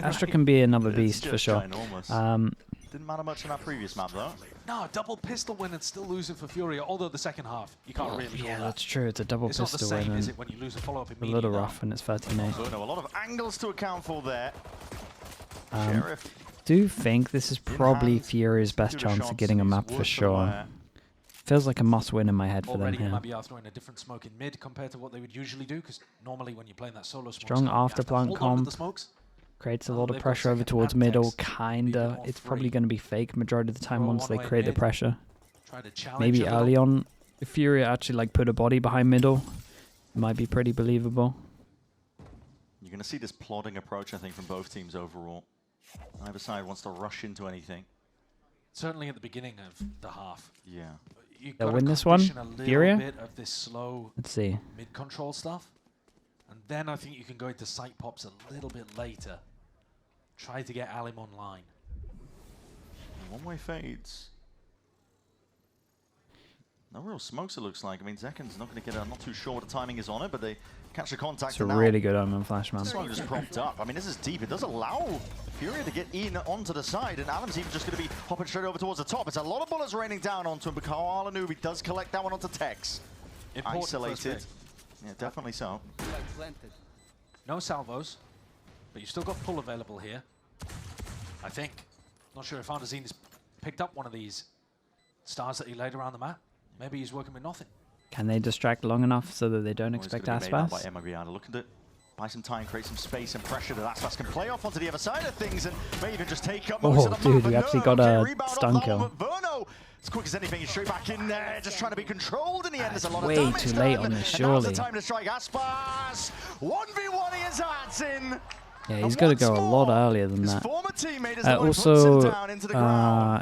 Astra can be another beast for sure. Didn't matter much in that previous map though. No, double pistol win and still losing for Furia. Although the second half, you can't really call that. That's true. It's a double it's pistol not the same, win. is it, when you lose a follow-up A immediately? little rough when it's 13-8. So, no, a lot of angles to account for there. Sheriff. Do think this is probably Furia's best chance of getting a map for sure. Feels like a must-win in my head for them here. Already MIBR throwing a different smoke in mid compared to what they would usually do, because normally when you're playing that solo smoke, Strong after plant comp. smokes. Creates a lot of pressure over towards middle, kinda. It's probably going to be fake majority of the time once they create the pressure. Maybe early on, if Furia actually like put a body behind middle, it might be pretty believable. You're going to see this plodding approach, I think, from both teams overall. Neither side wants to rush into anything. Certainly at the beginning of the half. Yeah. They'll win this one, Furia? Bit of this slow Let's see. mid-control stuff. And then I think you can go into site pops a little bit later. Try to get Alim online. One-way fades. No real smokes, it looks like. I mean, Zekken's not going to get it. I'm not too sure what the timing is on it, but they catch the contact. It's a really good Omen flash, man. This one just propped up. I mean, this is deep. It does allow Furia to get in onto the side, and Alim's even just going to be hopping straight over towards the top. It's a lot of bullets raining down onto him, but Carl Anubi does collect that one onto Tex. Isolated. Yeah, definitely so. No salvos, but you've still got pull available here. I think. Not sure if Andazine has picked up one of these stars that he laid around the map. Maybe he's working with nothing. Can they distract long enough so that they don't expect Aspas? By MIBR to look at it, buy some time, create some space and pressure that Aspas can play off onto the other side of things and may even just take up most of the dude, map. we actually got a stun kill. Verno, as quick as anything, he's straight back in there, just trying to be controlled in the end. There's a lot of way damage too late done. on this, And now's surely. the time to strike Aspas. 1v1 he is in. Yeah, he's got to go a lot earlier than that. Also,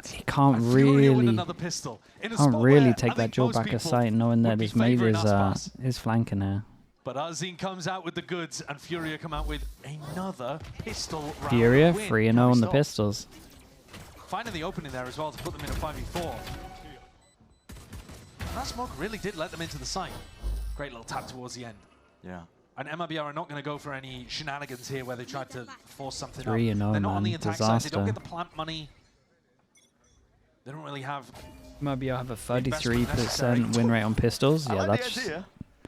he can't really take that jaw back of sight, knowing that his mate is flanking here. But Azine comes out with the goods, and Furia come out with another pistol round. Furia 3-0 on the pistols. Finding the opening there as well to put them in a 5v4. And that smoke really did let them into the site. Great little tap towards the end. Yeah. And MIBR are not going to go for any shenanigans here where they tried to force something up. 3-0, They're not on the attack side. They don't get disaster. the plant money. They don't really have... MIBR have a 33% win rate on pistols. Yeah, that's...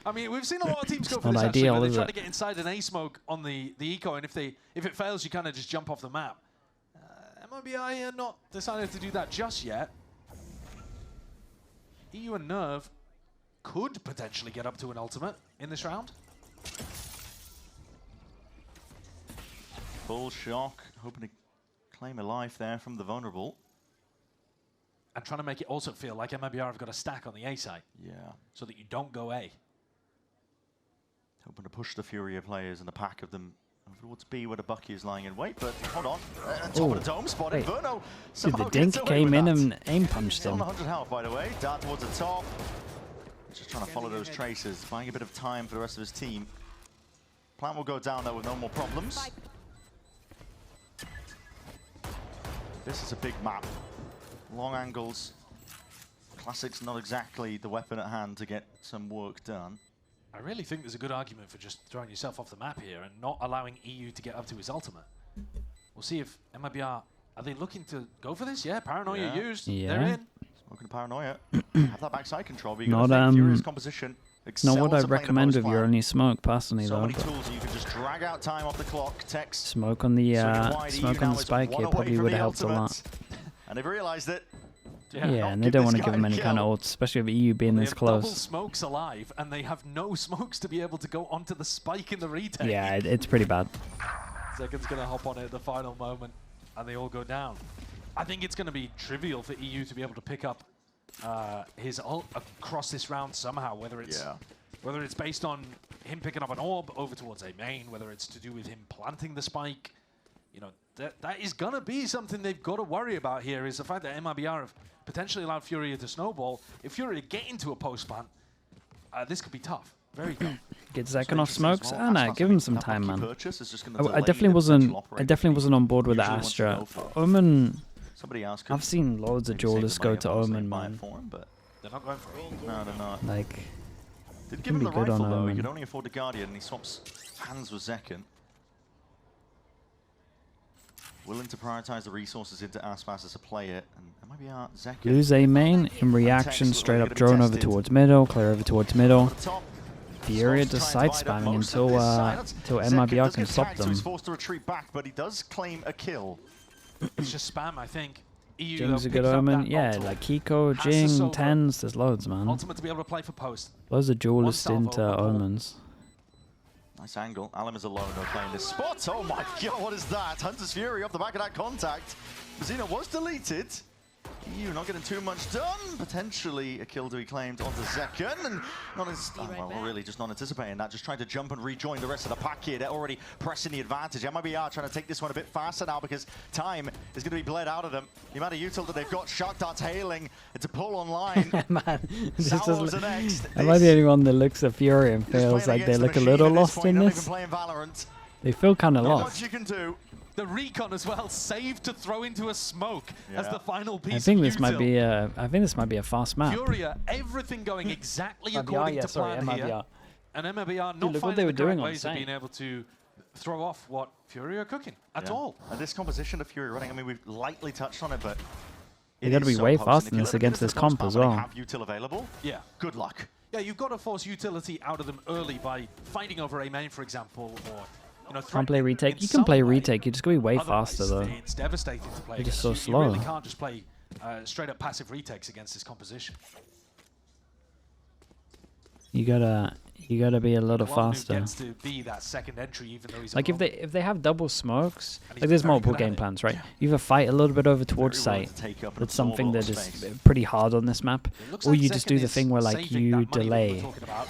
I mean, we've seen a lot of teams go for not this ideal, actually, where they is try it? to get inside an A-smoke on the eco, and if it fails, you kind of just jump off the map. MIBR are not decided to do that just yet. EU and Nerve could potentially get up to an ultimate in this round. Full shock, hoping to claim a life there from the vulnerable. And trying to make it also feel like MIBR have got a stack on the A side. Yeah. So that you don't go A. Hoping to push the Furia players and the pack of them over towards B where the Bucky is lying in wait, but hold on. Top of the dome spotted. Verno. Dude, the Dink came in and aim punched Still him. on 100 health, by the way. Dart towards the top. Just trying to follow those traces, buying a bit of time for the rest of his team. Plant will go down though with no more problems. This is a big map. Long angles. Classic's not exactly the weapon at hand to get some work done. I really think there's a good argument for just throwing yourself off the map here and not allowing EU to get up to his ultimate. We'll see if MIBR, are they looking to go for this? Yeah, Paranoia used. Yeah. They're in. Smoking Paranoia. Have that backside control, but you're Not, going to Furious composition. Not what I'd recommend with your only smoke, personally, So though. many tools, you can just drag out time off the clock. Tex. Smoke on the spike here probably would have helped a lot. And they've realized it. Yeah, and they don't want to give him any kind of ults, especially with EU being this Double close. smokes alive, and they have no smokes to be able to go onto the spike in the retake. Yeah, it's pretty bad. Zekken's going to hop on it at the final moment, and they all go down. I think it's going to be trivial for EU to be able to pick up his ult across this round somehow, whether it's based on him picking up an orb over towards a main, whether it's to do with him planting the spike. You know, that is going to be something they've got to worry about here, is the fact that MIBR have potentially allowed Furia to snowball. If Furia get into a post plant, this could be tough. Very tough. Get Zekken off smokes? Oh no, give him some time, man. I definitely wasn't on board with the Astra. Omen. I've seen loads of duelists go to Omen, man. They're not going for it. No, they're not. Like, did give him the rifle though. He could only afford the Guardian, and he swaps hands with Zekken. willing to prioritize the resources into Aspas to play it. And MIBR, Zekken. Lose A main in reaction, straight up drone over towards middle, clear over towards middle. Furia just side spamming until MIBR can stop them. He's forced to retreat back, but he does claim a kill. It's just spam, I think. EU Jing's a good omen. Yeah, like Kiko, Jing, Tens, there's loads, man. Ultimate to be able to play for post. Loads of duelist into omens. Nice angle. Alim is alone, though, playing this spot. Oh my god, what is that? Hunter's Fury off the back of that contact. Mazino was deleted. EU not getting too much done. Potentially a kill to be claimed onto Zekken. And not as, well, really just not anticipating that. Just trying to jump and rejoin the rest of the pack here. They're already pressing the advantage. MIBR trying to take this one a bit faster now because time is going to be bled out of them. The amount of util that they've got, Shark Darts hailing. It's a pull online. Man, next. Am I the only one that looks at Fury and feels like they look a little lost in this? They feel kind of lost. You can do. The recon as well, saved to throw into a smoke as the final piece. I think this might be a. I think this might be a fast map. Furia, everything going exactly according to plan here, and MIBR not finding the correct ways of being able to throw off what Furia are cooking at all. And this composition of Furia running, I mean, we've lightly touched on it, but you got to be way faster than this against this comp as well. Have util available? Yeah. Good luck. Yeah, you've got to force utility out of them early by fighting over a main, for example, or. Can't play retake. You can play retake. You're just going to be way faster though. It's devastating to play. You're just so slow. You really can't just play straight up passive retakes against this composition. You gotta be a little faster. Gets to be that second entry, even though he's like if they have double smokes, like there's multiple game plans, right? You either fight a little bit over towards site. That's something that is pretty hard on this map, or you just do the thing where like you delay,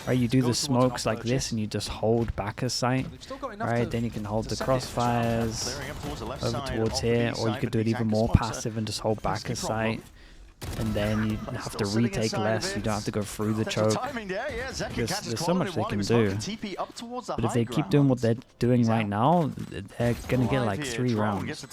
right? You do the smokes like this and you just hold back a site, right? Then you can hold the crossfires over towards here, or you could do it even more passive and just hold back a site. And then you have to retake less, you don't have to go through the choke. There's so much they can do. But if they keep doing what they're doing right now, they're going to get like 3 rounds.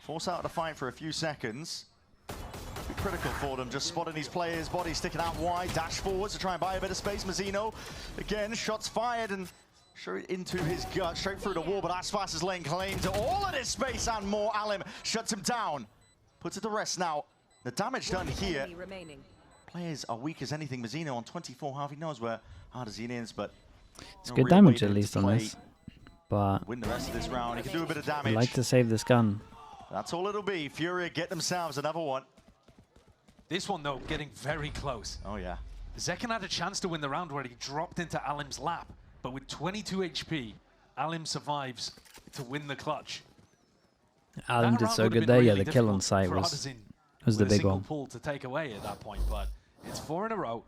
Force out of the fight for a few seconds. Be critical for them, just spotting these players' bodies sticking out wide, dash forwards to try and buy a bit of space. Mazino, again, shots fired and straight into his gut, straight through the wall, but Aspas is laying claim to all of this space and more. Alim shuts him down. Puts it to rest now. The damage done here. Players are weak as anything. Mazino on 24 half. He knows where Hardazine is, but it's good damage at least on this. But win the rest of this round. He can do a bit of damage. I'd like to save this gun. That's all it'll be. Furia get themselves another one. This one though, getting very close. Oh yeah. Zekken had a chance to win the round where he dropped into Alim's lap, but with 22 HP, Alim survives to win the clutch. Alim did so good there. Yeah, the kill on site was the big one. Pull to take away at that point, but it's 4 in a row.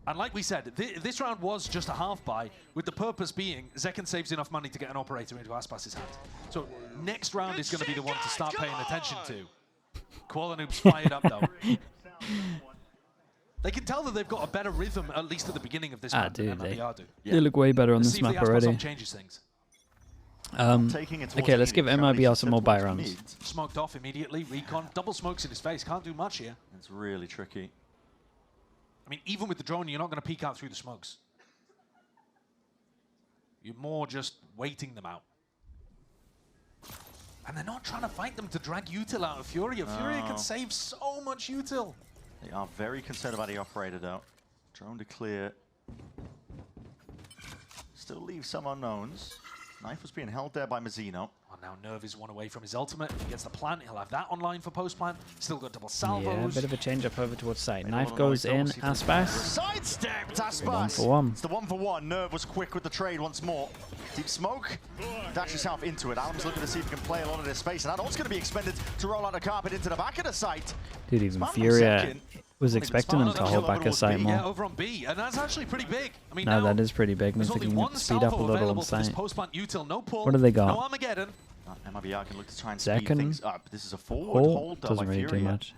And like we said, this round was just a half buy, with the purpose being Zekken saves enough money to get an operator into Aspas's hands. So next round is going to be the one to start paying attention to. Koala Noob's fired up though. They can tell that they've got a better rhythm, at least at the beginning of this round. Dude, they look way better on this map already. Changes things. Okay, let's give MIBR some more buy rounds. Smoked off immediately, recon, double smokes in his face, can't do much here. It's really tricky. I mean, even with the drone, you're not going to peek out through the smokes. You're more just waiting them out. And they're not trying to fight them to drag util out of Furia. Furia can save so much util. They are very concerned about the operator though. Drone to clear. Still leave some unknowns. Knife was being held there by Mazino. Oh, now Nerve is one away from his ultimate. If he gets the plant, he'll have that online for post-plant. Still got double salvos. Yeah, a bit of a change up over towards side. Knife goes in, Aspas. Sidestepped Aspas. 1-for-1. It's the 1-for-1. Nerve was quick with the trade once more. Deep smoke. Dash yourself into it. Alim's looking to see if he can play a lot of this space. And that all's going to be expended to roll out the carpet into the back of the site. Dude, even Furia was expecting them to hold back a site more. Yeah, over on B, and that's actually pretty big. I mean, no, that is pretty big. Means they can speed up a little on site. What do they got? No Armageddon. MIBR can look to try and speed things up. This is a forward hold though doesn't by really Furia. do much.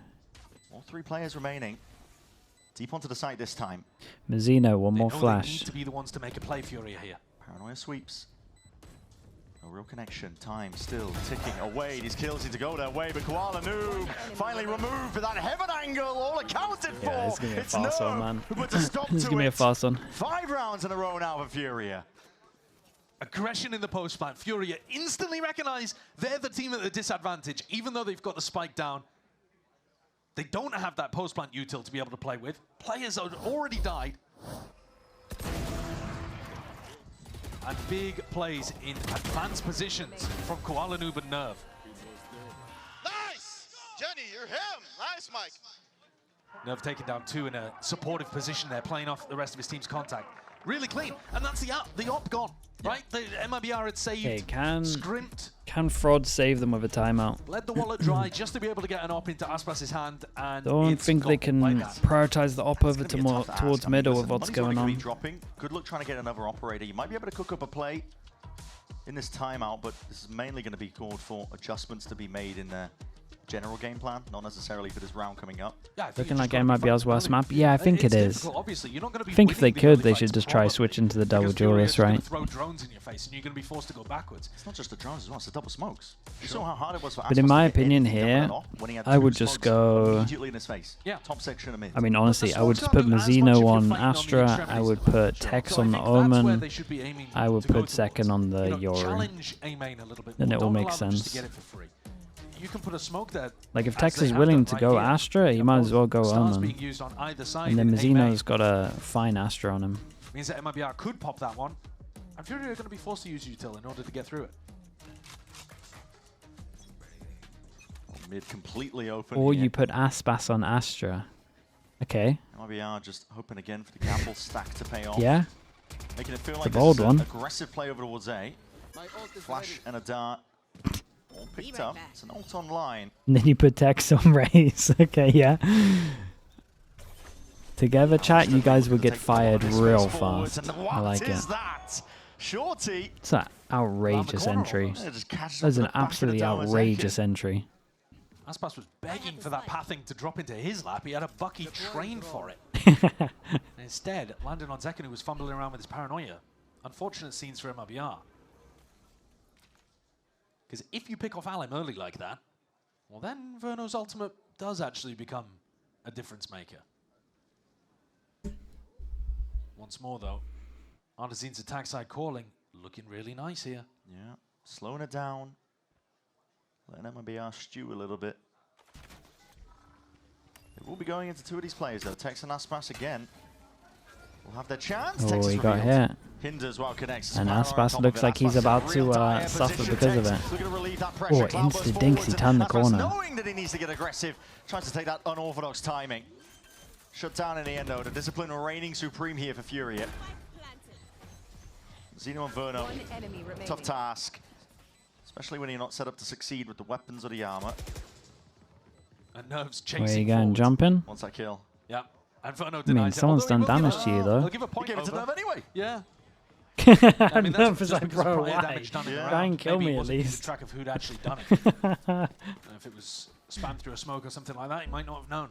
All 3 players remaining. Deep onto the site this time. Mazino, one more flash. They need to be the ones to make a play, Furia here. Paranoia sweeps. No real connection. Time still ticking away. These kills need to go their way, but Koala Noob finally removed for that heaven angle. All accounted for. Yeah, it's gonna be a fast one, man. But to stop It's gonna be a fast one. 5 rounds in a row now for Furia. Aggression in the post plant. Furia instantly recognize they're the team at the disadvantage, even though they've got the spike down. They don't have that post plant util to be able to play with. Players have already died. And big plays in advanced positions from Koala Noob and Nerve. Nice! Jenny, you're him. Nice, Mike. Nerve taking down 2 in a supportive position there, playing off the rest of his team's contact. Really clean. And that's the op gone, right? The MIBR had saved, scrimped. Can Fraud save them with a timeout? Let the wallet dry just to be able to get an op into Aspas's hand. And don't think they can prioritize the op over to towards middle with what's going on. Dropping. Good luck trying to get another operator. You might be able to cook up a play in this timeout, but this is mainly going to be called for adjustments to be made in the general game plan, not necessarily for this round coming up. Yeah, looking like MIBR's worst map. Yeah, I think it is. Obviously, you're not going to be I think if they could, they should just try switch into the double duelist, right? Throw drones in your face, and you're going to be forced to go backwards. It's not just the drones as well; it's the double smokes. You saw how hard it was for. But in my opinion, here, I would just go. Immediately in his face. Yeah. Top section of mid. I mean, honestly, I would just put Mazzino on Astra. I would put Tex on the Omen. I would put second on the Yori. Then it all makes sense. You can put a smoke there. Like if Tex is willing to go Astra, he might as well go Omen. And then Mazzino's got a fine Astra on him. Means that MIBR could pop that one. And Furia are going to be forced to use util in order to get through it. Mid completely open. Or you put Aspas on Astra. Okay. MIBR just hoping again for the gamble stack to pay off. Yeah. Making it feel it's like a bold one. Aggressive play over towards A. Flash and a dart. All picked up. It's an ult online. And then you put Tex on Raze. Okay, yeah. Together, chat, you guys will get fired real fast. I like it. Shorty. It's an outrageous entry. That's an absolutely outrageous entry. Aspas was begging for that pathing to drop into his lap. He had a Bucky trained for it. And instead, landed on Zekken, who was fumbling around with his paranoia. Unfortunate scenes for MIBR. Because if you pick off Alim early like that, well then Verno's ultimate does actually become a difference maker. Once more though, Ardezine's attack side calling, looking really nice here. Yeah, slowing it down. Letting MIBR stew a little bit. They will be going into 2 of these players though. Tex and Aspas again. Will have their chance. Oh, he got hit. Hinders well connects. And Aspas looks like he's about to suffer because of it. Oh, instant dinks, he turned the corner. Knowing that he needs to get aggressive, tries to take that unorthodox timing. Shut down in the end though. The discipline reigning supreme here for Furia. Zeno and Verno, tough task. Especially when you're not set up to succeed with the weapons or the armor. And Nerve's chasing Where are you going, forward. jumping? Once that kill. Yeah. And Verno I mean, someone's done damage to you though. He'll give a point Give it to Nerve anyway. Yeah. I mean, Nerve that's is like, bro, why? Try and kill me at least. Track of who'd actually done it. If it was spammed through a smoke or something like that, he might not have known.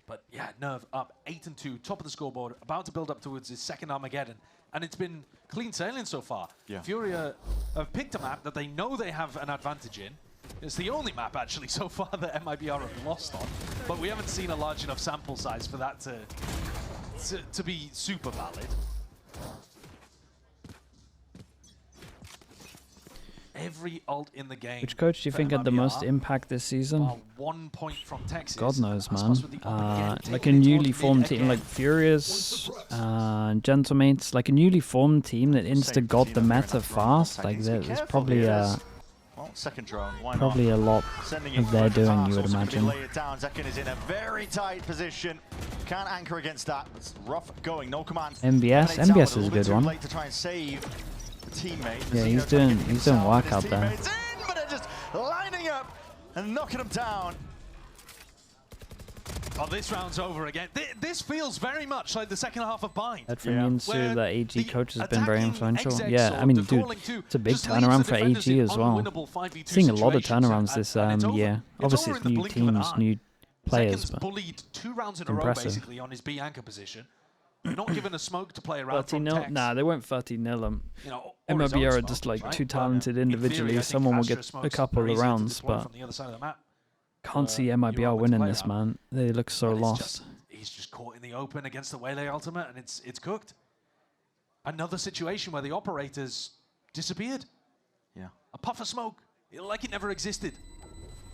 But yeah, Nerve up 8-2, top of the scoreboard, about to build up towards his second Armageddon. And it's been clean sailing so far. Yeah. Furia have picked a map that they know they have an advantage in. It's the only map actually so far that MIBR have lost on. But we haven't seen a large enough sample size for that to be super valid. Every ult in the game. Which coach do you think had the most impact this season? 1 point from Texas. God knows, man. Like a newly formed team, like Furious, Gentlemates, like a newly formed team that insta got the meta fast. Like there's probably second drone, why probably a lot of their doing, you would imagine. Lay it down. Zekken is in a very tight position. Can't anchor against that. It's rough going. No command. MBS is a good one. Late to try and save the teammate. Yeah, he's doing work out there. In, but they're just lining up and knocking him down. Oh, this round's over again. This feels very much like the second half of Bind. That from Yinsu, the AG coach has been very influential. Yeah, I mean, dude, it's a big turnaround for AG as well. Seeing a lot of turnarounds this year. Obviously, it's new teams, new players, but bullied 2 rounds in a row basically on his B anchor position. Not given a smoke to play around. 30-0? Nah, they won't 30-0 MIBR are just like too talented individually. Someone will get a couple of rounds, but can't see MIBR winning this, man. They look so lost. He's just caught in the open against the Waylay ultimate, and it's cooked. Another situation where the operators disappeared. Yeah. A puff of smoke, like it never existed.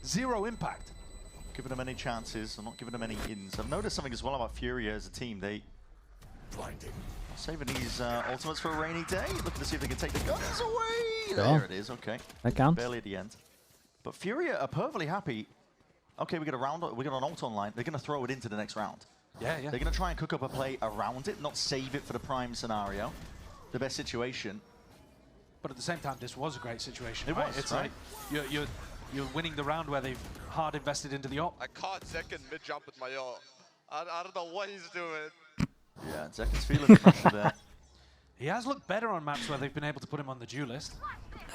Zero impact. Giving them any chances, or not giving them any ins. I've noticed something as well about Furia as a team. They saving these ultimates for a rainy day, looking to see if they can take the guns away. There it is. Okay. That counts. Barely at the end. But Furia are perfectly happy. Okay, we got a round. We got an ult online. They're going to throw it into the next round. Yeah. They're going to try and cook up a play around it, not save it for the prime scenario, the best situation. But at the same time, this was a great situation. It was, It's right? like you're winning the round where they've hard invested into the op. I caught second mid jump with my ult. I don't know what he's doing. Yeah, Zekin's feeling the pressure there. He has looked better on maps where they've been able to put him on the duelist.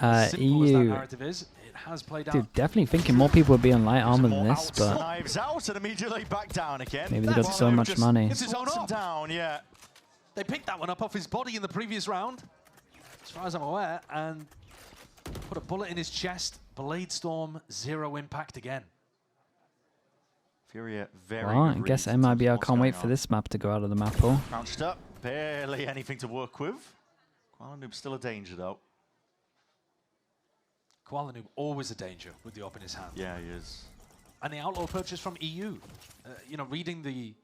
As simple as that EU. narrative is, it has played out. Dude, definitely thinking more people would be on light armor than this, but Knives out and immediately back down again. maybe they got so much money. It's his own op. Down, yeah. They picked that one up off his body in the previous round, as far as I'm aware, and put a bullet in his chest. Blade Storm, 0 impact again. Furia very Well, I guess MIBR can't wait for this map to go out of the map pool. Crouched up, barely anything to work with. Kuala Noob's still a danger though. Kuala Noob always a danger with the op in his hand. Yeah, he is. And the outlaw purchase from EU. You know, reading the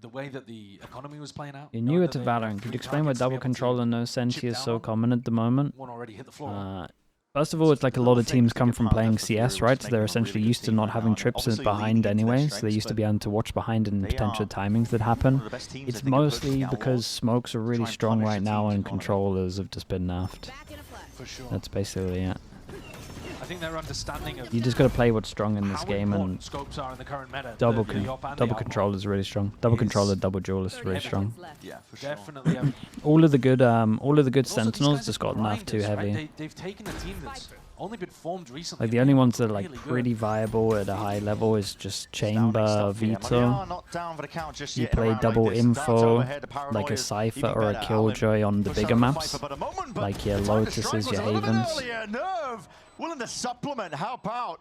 way that the economy was playing out. You're newer to Valorant. Could you explain why double control and no senti is so common at the moment? One already hit the floor. First of all, it's like a lot of teams come from playing CS, right? So they're essentially used to not having trips behind anyway, so they're used to be able to watch behind and potential timings that happen. It's mostly because smokes are really strong right now and controllers have just been nerfed. For sure. That's basically it. I think their understanding of You just got to play what's strong in this game, and scopes are in the current meta. double Double control is really strong. Double controller, double duelist is really strong. Yeah, for sure. Definitely. All of the good Also, sentinels these just guys got are nerfed too grinders, heavy. right? They've taken a team that's only been formed recently. Like the only ones that are like pretty viable at a high level is just Chamber, Vito. You play double info, like a Cypher or a Killjoy on the bigger maps, like your Lotuses, your Havens. Willing to supplement, how about?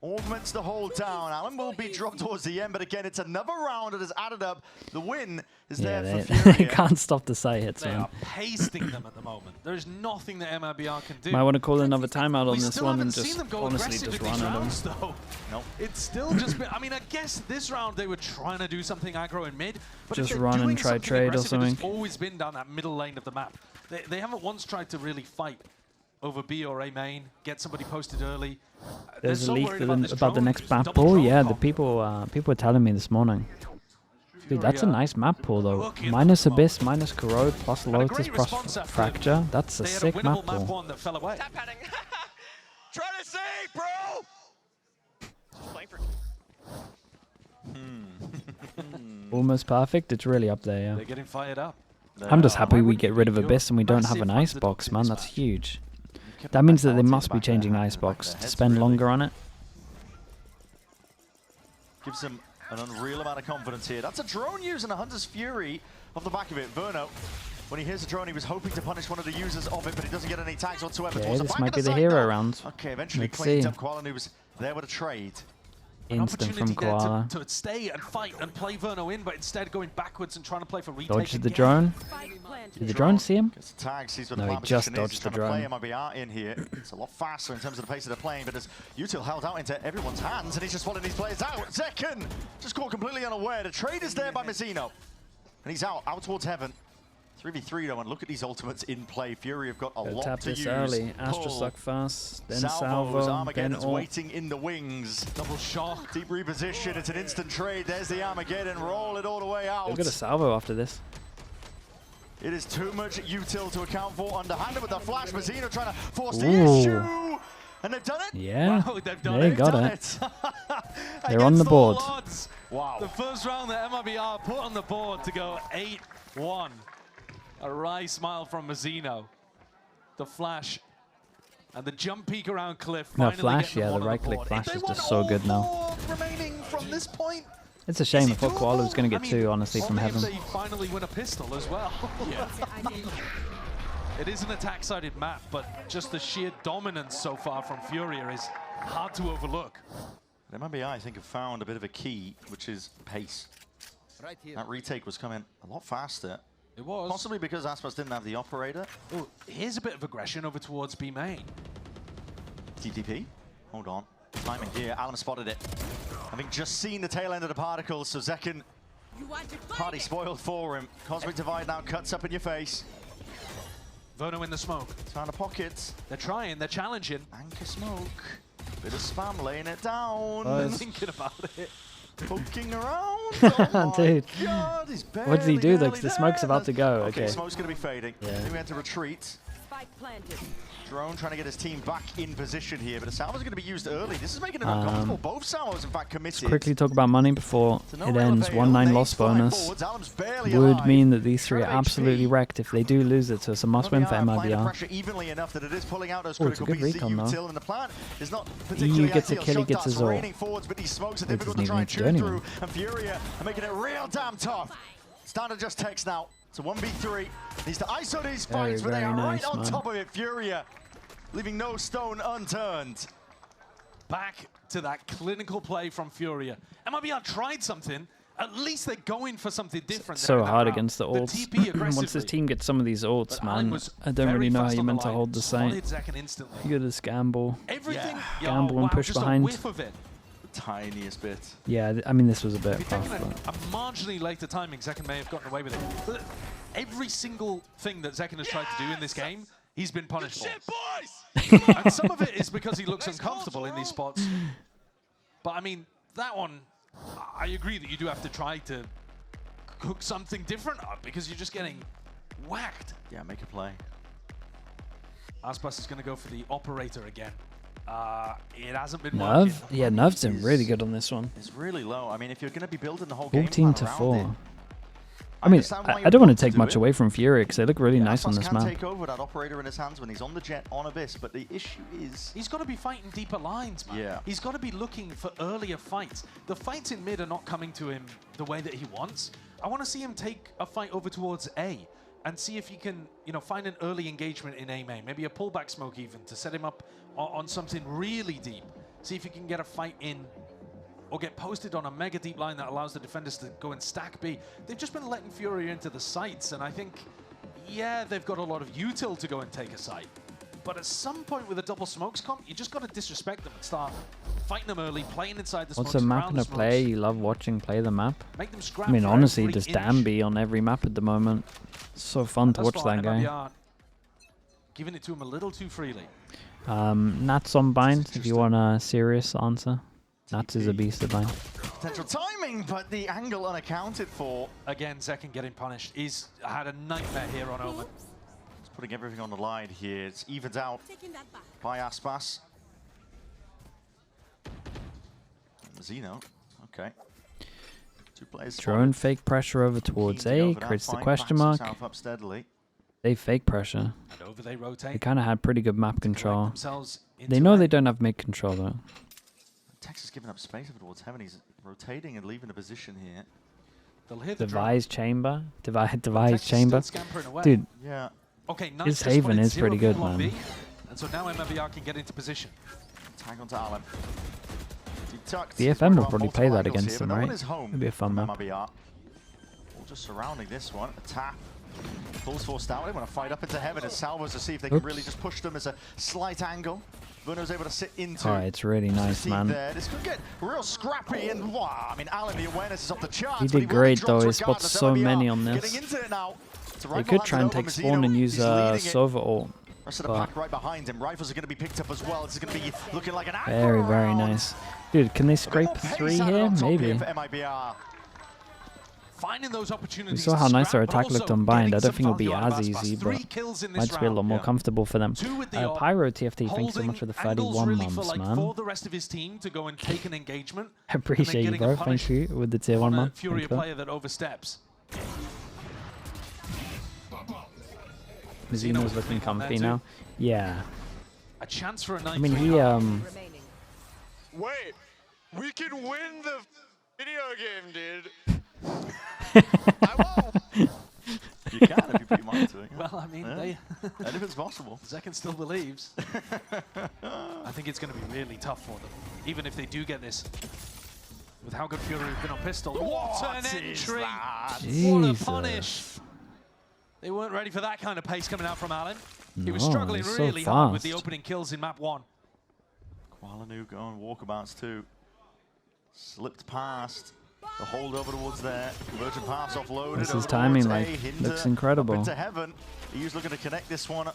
Augments the hold down. Alan will be dropped towards the end, but again, it's another round that has added up. The win is there for Furia. They can't stop the side hits, They man. are pasting them at the moment. There's nothing that MIBR can do. Might want to call another timeout on this one and seen just them go honestly aggressive just in run these at them. rounds, though. Nope. It's still just been, I mean, I guess this round they were trying to do something aggro in mid, but Just if they're run and doing try something trade or aggressive, something. It's always been down that middle lane of the map. They haven't once tried to really fight over B or A main, get somebody posted early. There's a so leak worried about the drone, next this map double pool. drone Yeah, the combo. people were telling me this morning. Dude, that's a nice map pool though. Minus Abyss, minus Corrode, plus And a Lotus, great plus response after Fracture. That's a They had sick a map winnable map pool. one that fell away. Tap padding. Try to save, bro. Just playing for. Almost perfect. It's really up there, They're yeah. getting fired up. I'm just happy Why we wouldn't get you rid be? of You're Abyss and we don't have an massive Icebox, underdog man. in That's this match. huge. That means that they must be changing Icebox to spend longer on it. Gives him an unreal amount of confidence here. That's a drone using a Hunter's Fury off the back of it. Verno, when he hears the drone, he was hoping to punish one of the users of it, but he doesn't get any tags whatsoever. Okay, Towards the this back might of be the side hero now. round. Okay, eventually Let's cleaned see. up. Kuala Noob was there with a trade. Instant from Opportunity there Koala. to stay and fight and play Verno in, but instead going backwards and trying to play for retake. Dodged the again. drone. Did the drone see him? Gets the tag, sees what No, the he plan just position is. dodged He's the trying to drone. play MIBR in here. It's a lot faster in terms of the pace of the playing, but as Util held out into everyone's hands, and he's just following these players out. Zekin just caught completely unaware. The trade is there by Mazzino. And he's out towards heaven. 3v3 though, and look at these ultimates in play. Fury have got a lot Tap to this use. early. Pull. Astrossuck fast, then Salvo's Salvo, then Armageddon's ult. waiting in the wings. Double shock. Deep reposition, it's an instant trade. There's the Armageddon, roll it all the way out. They've got a Salvo after this. It is too much util to account for. Underhanded with the flash. Mazzino trying to force the Ooh. issue. And they've done it. Yeah, Wow, they've done they it. got Done it. They're on the board. Odds. Wow. The first round that MIBR put on the board to go 8-1. A wry smile from Mazzino. The flash and the jump peek around Cliff. No, finally flash, getting them yeah, the one on right-click board. flash If they is want just so all good now. four remaining from this point, It's a shame. is I it thought Koala was going to doable? get I mean, two, honestly, from only if heaven. they finally win a pistol as well. It is an attack-sided map, but just the sheer dominance so far from Furia is hard to overlook. MIBR, I think, have found a bit of a key, which is pace. That retake was coming a lot faster. It was. Possibly because Aspas didn't have the operator. Oh, here's a bit of aggression over towards B main. TTP. Hold on. Timing here. Alam spotted it. Having just seen the tail end of the particles, so Zekken, party spoiled for him. Cosmic Divide now cuts up in your face. Vono in the smoke. Trying to pocket. They're trying, they're challenging. Anchor smoke. Bit of spam laying it down. They're thinking about it. Poking around. Oh Dude. God, he's What does he do though? Because the smoke's about to go. Okay, Okay. smoke's going to be fading. Yeah. We had to retreat. Drone trying to get his team back in position here, but the salvo's going to be used early. This is making it uncomfortable. Both salvos, in fact, committed. Quickly talk about money before it ends. 1-9 loss bonus would mean that these three are absolutely wrecked if they do lose it, so it's a must-win for MIBR. Evenly enough that it is pulling out those It's a critical good recon though. and the plan is not EU gets a kill, he gets his ult. raining forwards, but these smokes are difficult to doesn't try even and need to chew do through, and Furia are making it real damn tough. Standard just takes now. It's a 1v3. Needs to ISO these fights, but they very are nice, right on man. top of it. Furia leaving no stone unturned. Back to that clinical play from Furia. MIBR tried something. At least they're going for something different. So there in that hard round. against the ults. TP Once this aggressively. team gets some of these ults, But Allen man, was I don't very really know how fast you're on the meant to line. hold the site. Spotted Zekken instantly. You go to gamble. Everything. Yeah. Gamble and push just behind. A whiff of it. The tiniest bit. Yeah, I mean, this was a bit If you'd taken rough, a marginally later timing, Zekken may have gotten away with it. But every single thing that Zekken has tried to do in this game, he's been punished for. And some of it is because he looks uncomfortable in these spots. But I mean, that one, I agree that you do have to try to cook something different up because you're just getting whacked. Yeah, make a play. Aspas is going to go for the operator again. It hasn't been Nerve? working. Yeah, Nerve's been really good on this one. It's really low. I mean, if you're going to be building the whole game 14 to plan around 4. it, I mean, understand why I you don't want want to take do much it. away from Furia because they look really Yeah, nice on Aspas this can map. take over that operator in his hands when he's on the jet on Abyss, but the issue is... He's got to be fighting deeper lines, man. Yeah. He's got to be looking for earlier fights. The fights in mid are not coming to him the way that he wants. I want to see him take a fight over towards A and see if he can, you know, find an early engagement in A main. Maybe a pullback smoke even to set him up on something really deep. See if he can get a fight in or get posted on a mega deep line that allows the defenders to go and stack B. They've just been letting Furia into the sites, and I think, yeah, they've got a lot of util to go and take a site. But at some point with a double smokes comp, you just got to disrespect them and start fighting them early, playing inside the smokes. What's a map around and the a smokes. player you love watching play the map? Make them scrap I mean, for honestly, every there's inch. Danby on every map at the moment. It's so fun to Thus watch far, that guy. MIBR giving it to him a little too freely. Nats on bind, if you want a serious answer. Nats is a beast to bind. Potential timing, but the angle unaccounted for. Again, Zekken getting punished. He's had a nightmare here on Omen. He's putting everything on the line here. It's evened out by Aspas. Zeno, okay. Two players. Drone fake pressure over towards A, creates the question mark. Up steadily. They fake pressure. And over they They rotate. kind of had pretty good map Collect control. themselves They into know it. they don't have mid control though. Tex is giving up space over towards heaven. He's rotating and leaving the position here. They'll hit the Device chamber. Device Tex is still chamber. scampering away. Dude, Yeah. Okay, nice. his just Haven spotted is pretty 0 good, people on man. B, and so now MIBR can get into position. Tag onto Allen. Tucked. The He's FM will got probably play multiple that angles against here, him, but no one right? is home It'd be a fun from map. MIBR. All just surrounding this one. A tap. Pulls forced out. They want to fight up into heaven as Salvos to see if they can really just push them as a slight angle. Bruno's able to sit into. Oh, it's really nice, man. There. This could get real scrappy and wow. I mean, Allen, the awareness is off the charts. He but did will be great dropped though. He spots regardless. so MIBR many on getting this. into it now. It's a They rifle could hands try it and over. take Mazzino spawn and use is leading it. Sova ult. Rest of the but pack right behind him. Rifles are going to be picked up as well. This is going to be looking like an very, aggro very round. nice. Dude, can they scrape A bit more 3 pace added here? on top Maybe. for MIBR. Finding those We opportunities. saw how to nice scrap, their but attack looked also on bind. I getting don't some think it'll be value out of as Aspas. easy, 3 but kills in this might just be a round. little more comfortable for them. 2 with the op. Pyro TFT, thanks so Holding much for the angles 31 really for, months, like, man. for the rest of his team to go and take an engagement. I appreciate you, getting a bro. punish Thank you with the tier 1 on a month. Furia Thanks, bro. player that oversteps. Mazzino's looking comfy now. Yeah. A chance for a 9-3. I mean, he, Wait, we can win the video game, dude. I won't. You can if you put your mind to it. Well, I mean, Yeah. Anything's possible. Zekken still believes. I think it's going to be really tough for them, even if they do get this. With how good Furia have been on pistol. What an is entry! that? What a Jesus. punish! They weren't ready for that kind of pace coming out from Allen. He was No, struggling he's really so hard with the fast. opening kills in map 1. Kuala going walkabouts too. Slipped past the holdover towards there. Convergent pass offloaded. This is over timing, towards like, A, Hinder looks incredible. Up into heaven. He's looking to connect this one.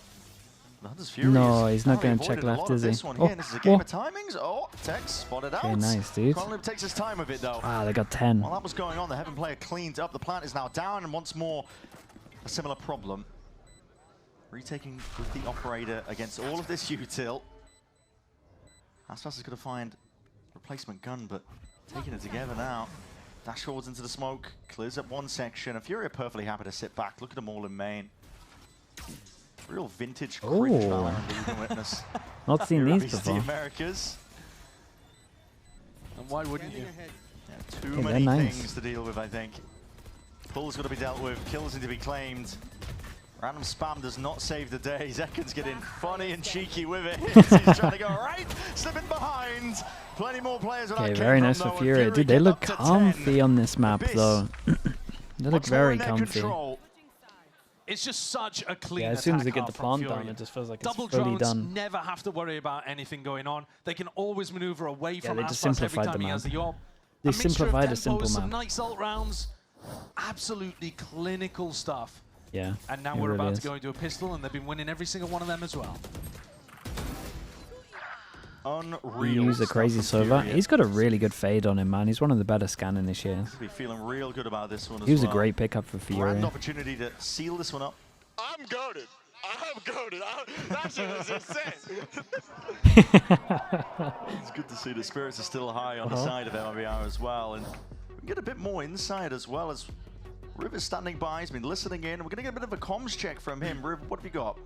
Fury No, is he's not narrowly going to check avoided a lot left, of is he? this one here. This is a game Oh, of timings. Oh, Tex spotted out. okay, nice, dude. Kuala takes his time with it though. Wow, they got 10. While that was going on, the Heaven player cleaned up. The plant is now down, and once more, a similar problem. Retaking with the operator against all of this util. Aspas is going to find replacement gun, but taking it together now. Dash forwards into the smoke, clears up one section. And Furia perfectly happy to sit back. Look at them all in main. Real vintage cringe Valorant that you can witness. Not seen Here at these VCT before. Americas. And why wouldn't you? Yeah, too Okay, many they're nice. things to deal with, I think. Pull's got to be dealt with, kills need to be claimed. Random spam does not save the day. Zekan's getting funny and cheeky with it. He's trying to go right, slipping behind. Plenty more players. Okay, very nice for Furia. Dude, they look comfy on this map, though. They look very comfy. It's just such a clean Yeah, as soon as they attack get the from plant down, Furia. it just feels like Double it's fully drones done. never have to worry about anything going on. They can always maneuver away from they just Aspas every simplified time the he has map. the orb. They A mixture of simplified a tempos, simple some map. nice ult rounds, absolutely clinical stuff. Yeah, And now it we're really about is. to go into a pistol, and they've been winning every single one of them as well. Unreal. Use a crazy server. He's got a really good fade on him, man. He's one of the better scanning this year. Be feeling real good about this one as He was a well. great pickup for Grand Furia. opportunity to seal this one up. I'm goated. I'm goated. That shit was insane. It's good to see the spirits are still high on the side of MIBR as well, and we can get a bit more insight as well as River's standing by. He's been listening in. We're going to get a bit of a comms check from him. Riv, what have you got?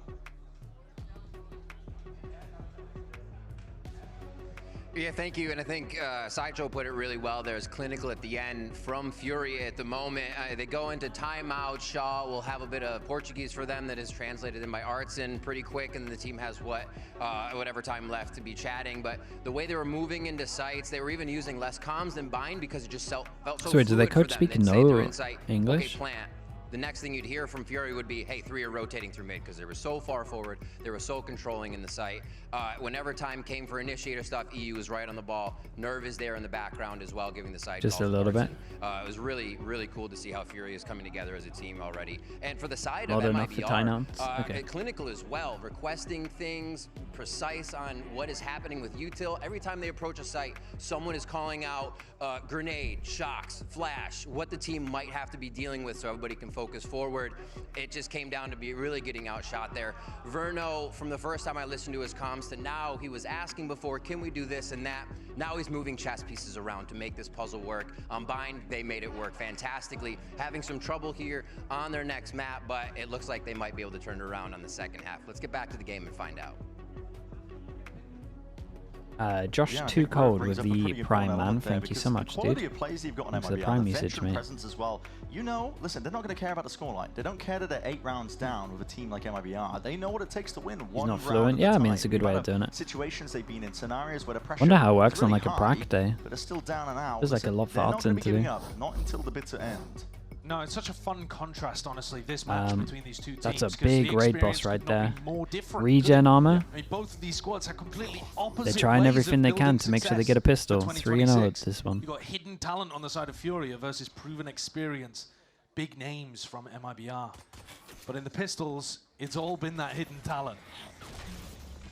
Yeah, thank you. And I think Sideshow put it really well. There's clinical at the end from Furia at the moment. They go into timeout. Shaw will have a bit of Portuguese for them that is translated in by Artson pretty quick, and the team has whatever time left to be chatting. But the way they were moving into sites, they were even using less comms than bind because it just felt so Sorry, did their fluid for coach them. speak They'd say they're no in sight, English? Okay, plant. The next thing you'd hear from Fury would be, hey, 3 are rotating through mid, because they were so far forward, they were so controlling in the site. Whenever time came for initiator stuff, EU was right on the ball. Nerve is there in the background as well, giving the side Just calls a little to bit. Artson. It was really, really cool to see how Fury is coming together as a team already. And for the side Not of enough for MIBR, timeouts? Okay. clinical as well, requesting things, precise on what is happening with util. Every time they approach a site, someone is calling out grenade, shocks, flash, what the team might have to be dealing with so everybody can focus forward. It just came down to be really getting outshot there. Verno, from the first time I listened to his comms to now, he was asking before, can we do this and that? Now he's moving chess pieces around to make this puzzle work. On Bind, they made it work fantastically. Having some trouble here on their next map, but it looks like they might be able to turn it around on the second half. Let's get back to the game and find out. Josh Yeah, I Too think Riv Cold brings with up a the pretty Prime important man. element there Thank you because so much, the quality dude. of plays you've got on Thanks for the MIBR, Prime the usage, veteran mate. presence as well. You know, listen, they're not going to care about the scoreline. They don't care that they're 8 rounds down with a team like MIBR. They know what it takes to win one not round fluent. at a Yeah, I time. mean, it's a good The way of amount doing it. Situations they've been in, scenarios where the pressure Wonder how it is works on really like a high, brack day. but they're still down and out. Feels like a Listen, lot for they're not going Artson to to be giving do. up, not until the bitter end. No, it's such a fun contrast, honestly, this match between these two teams. That's a 'cause big the raid experience boss right could not there. be more different. Regen armor. I mean, both of these squads have completely opposite They're trying ways everything of they can building to make sure they success get a pistol. for 3-0 at 2026. this one. You've got hidden talent on the side of Furia versus proven experience. Big names from MIBR. But in the pistols, it's all been that hidden talent.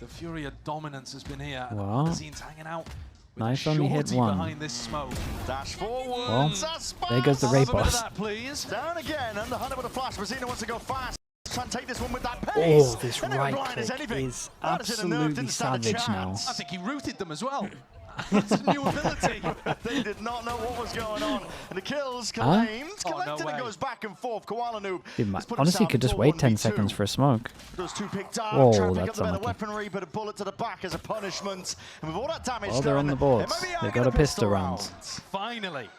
The Furia dominance has been here. And Wow. Magazine's hanging out. With Nice, a only hit shorty one. behind this smoke. Dash forward. Well, there goes the raid Have a bit of boss. that, please. Down again, under Hunter with a flash. Rosina wants to go fast. Try and take this one with that Oh, pace. this And they were right blind as click anything. is Artisan and Nerve absolutely didn't stand a savage now. chance. I think he rooted them as well. That's a new ability. They did not know what was going on. And the kills claimed. Oh, no Collected way. and goes back and forth. Koala Noob. Dude, has put honestly, you himself could just into wait 10 1v2. seconds for a smoke. Those two picked up, Whoa, trying to pick up that's the better unlucky. weaponry, but a bullet to the back as a punishment. And with all that damage Well, they're on done, the boards. MIBR They get got a pistol round. Finally.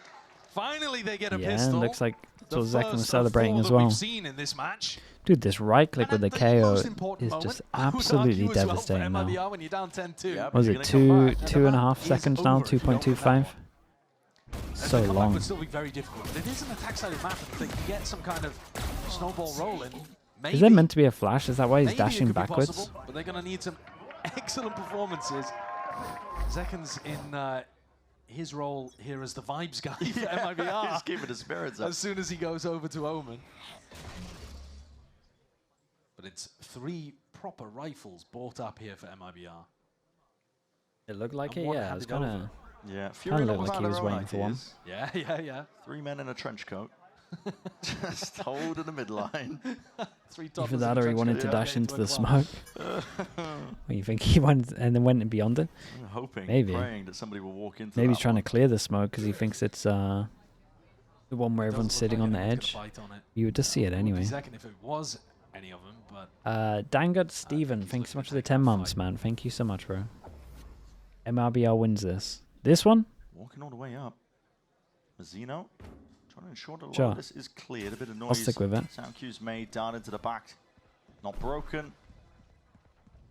Finally they get a Yeah, pistol. looks like The that's what Zekan first was of celebrating 4 as that well. We've seen in this match. Dude, this right click with the And KO most important is moment, just I would absolutely argue as well for devastating now. MIBR when you're down 10-2. Yep. Was You're it gonna come back. 2.5 is seconds now? over if you don't win that 2.25? one. So The comeback long. would still be very difficult. But it is an attack-sided map, and if they can get some kind of snowball rolling, Maybe, Is there meant to be a flash? Is that why he's maybe dashing it could be backwards? possible, but they're going to need some excellent performances. Zekken's in his role here as the vibes guy for MIBR. He's keeping the spirits up. As soon as he goes over to Omen. But it's 3 proper rifles bought up here for MIBR. It looked like it, one yeah. It was handed kind over. of... Yeah, Furia looked was like he was waiting for one. Yeah. 3 men in a trench coat. Just holding the midline. 3 Either that or he wanted to dash into the smoke. What, you think he went and then went beyond it? I'm hoping, Maybe. praying that somebody will walk into Maybe he's that trying one. to clear the smoke because he thinks it's the one where everyone's sitting on the edge. You would just see it anyway. Second if it was any of them, but Dangard Steven, thanks so much for the 10 months, man. Thank you so much, bro. MRBR wins this. This one? Walking all the way up. Mazzino trying to ensure that a lot Sure. of this is cleared. A bit of noise. I'll stick with it. Sound cues made down into the back. Not broken.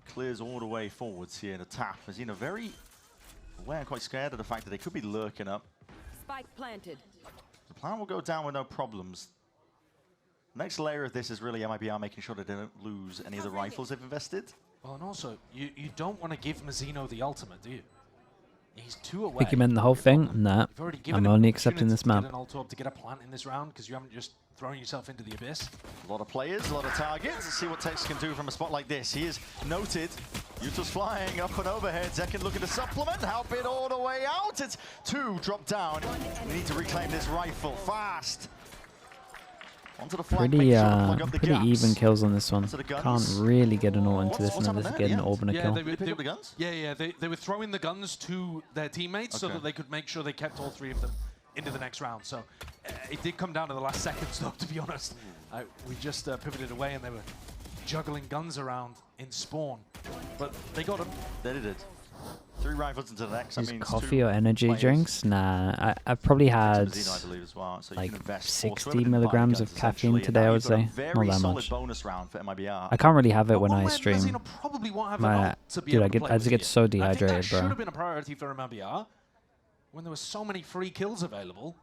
Clears all the way forwards here in a tap. Mazzino very aware and quite scared of the fact that they could be lurking up. Spike planted. The plan will go down with no problems. Next layer of this is really MIBR making sure that they don't lose any of the rifles they've invested. well, and also you don't want to give Mazzino the ultimate, do you? He's 2 away. Think you meant the whole thing? Nah. You've already given I'm him only an accepting this map. opportunity to get an ult to get a plant in this round because you haven't just thrown yourself into the abyss. A lot of players, a lot of targets. Let's see what Tex can do from a spot like this. He is noted. Utah's flying up and overhead. Zekken looking to supplement. Help it all the way out. It's 2 drop down. We need to reclaim this rifle fast. Onto the flank. Pretty, make sure to plug up the pretty gaps. even kills on this one. Onto the guns. Can't really get an ult into What's this and then happened just there? get an Yeah. orb and a Yeah, kill. they Did they pick up the guns? Yeah, they were throwing the guns to their teammates so Okay. that they could make sure they kept all 3 of them into the next round. So it did come down to the last seconds, though, to be honest. We just pivoted away and they were juggling guns around in spawn. But they got them. They did it. 3 rifles into the next. That These means coffee 2 or energy players. drinks? Nah, I probably had Mazzino, I believe, as well. So you like can invest 60 milligrams of caffeine today, I would say. Not that much. Bonus round for MIBR. I can't really have it But when one I where stream. Mazzino probably won't have My- an ult to be dude, able I to get- play I with just get here. so I think that dehydrated, bro. should have been a priority for MIBR when there were so many free kills available.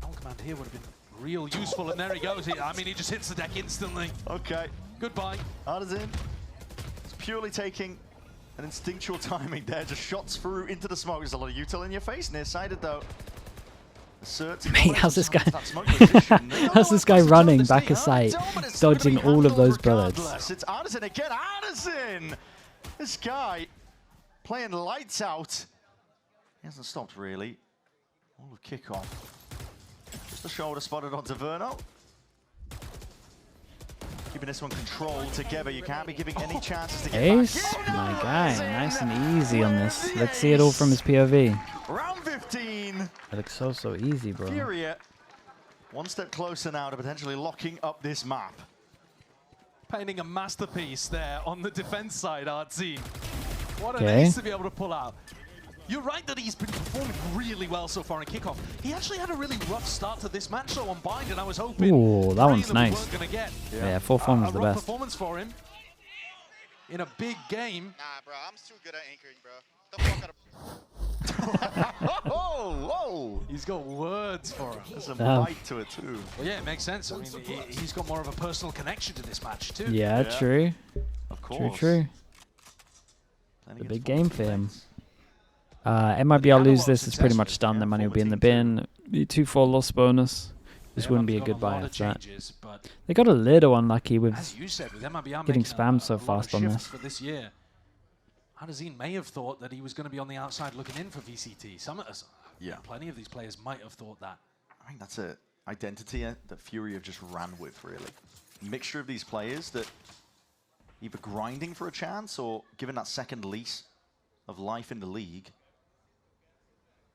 Ult command here would have been real useful, and there he goes. I mean, he just hits the deck instantly. Okay. Goodbye. Artisan. It's purely taking an instinctual timing there. Just shots through into the smoke. There's a lot of util in your face. Nearsighted though. Mate, how's this guy? How's this guy running back of sight, dodging all of those bullets? It's Artisan again. Artisan! This guy playing lights out. He hasn't stopped really. All of Kickoff. Just a shoulder spotted onto Verno. Keeping this one controlled together. You can't be giving any chances to get Ace? back. My guy, nice and easy on this. Let's see it all from his POV. Round 15. It looks so easy, bro. Furia, one step closer now to potentially locking up this map. Painting a masterpiece there on the defense side, Artsy. What an Okay. ace to be able to pull out. You're right that he's been performing really well so far in Kickoff. He actually had a really rough start to this match though on Bind, and I was hoping Ooh, that one's we nice. weren't gonna get Yeah, full form a was the rough best. performance for him in a big game. Nah, bro, I'm too good at anchoring, bro. Get the fuck out of Whoa! He's got words for him. There's a Damn. bite to it too. Well, yeah, it makes sense. I mean, he's got more of a personal connection to this match too. Yeah, Yeah. true. Of True, course. true. Playing The against big four game for him. teammates. MIBR lose analog this, it's pretty much success done. rate, The yeah, money will be in the forward bin. 2-4 loss bonus. This They've wouldn't be a undergone good buy lot of after that. changes, but They got a little unlucky with as you said, with MIBR getting making spammed so a lot of fast on shifts this. for this year, Adazine may have thought that he was going to be on the outside looking in for VCT. Some of us, Yeah. plenty of these players might have thought that. I think that's an identity that Fury have just ran with, really. Mixture of these players that either grinding for a chance or given that second lease of life in the league.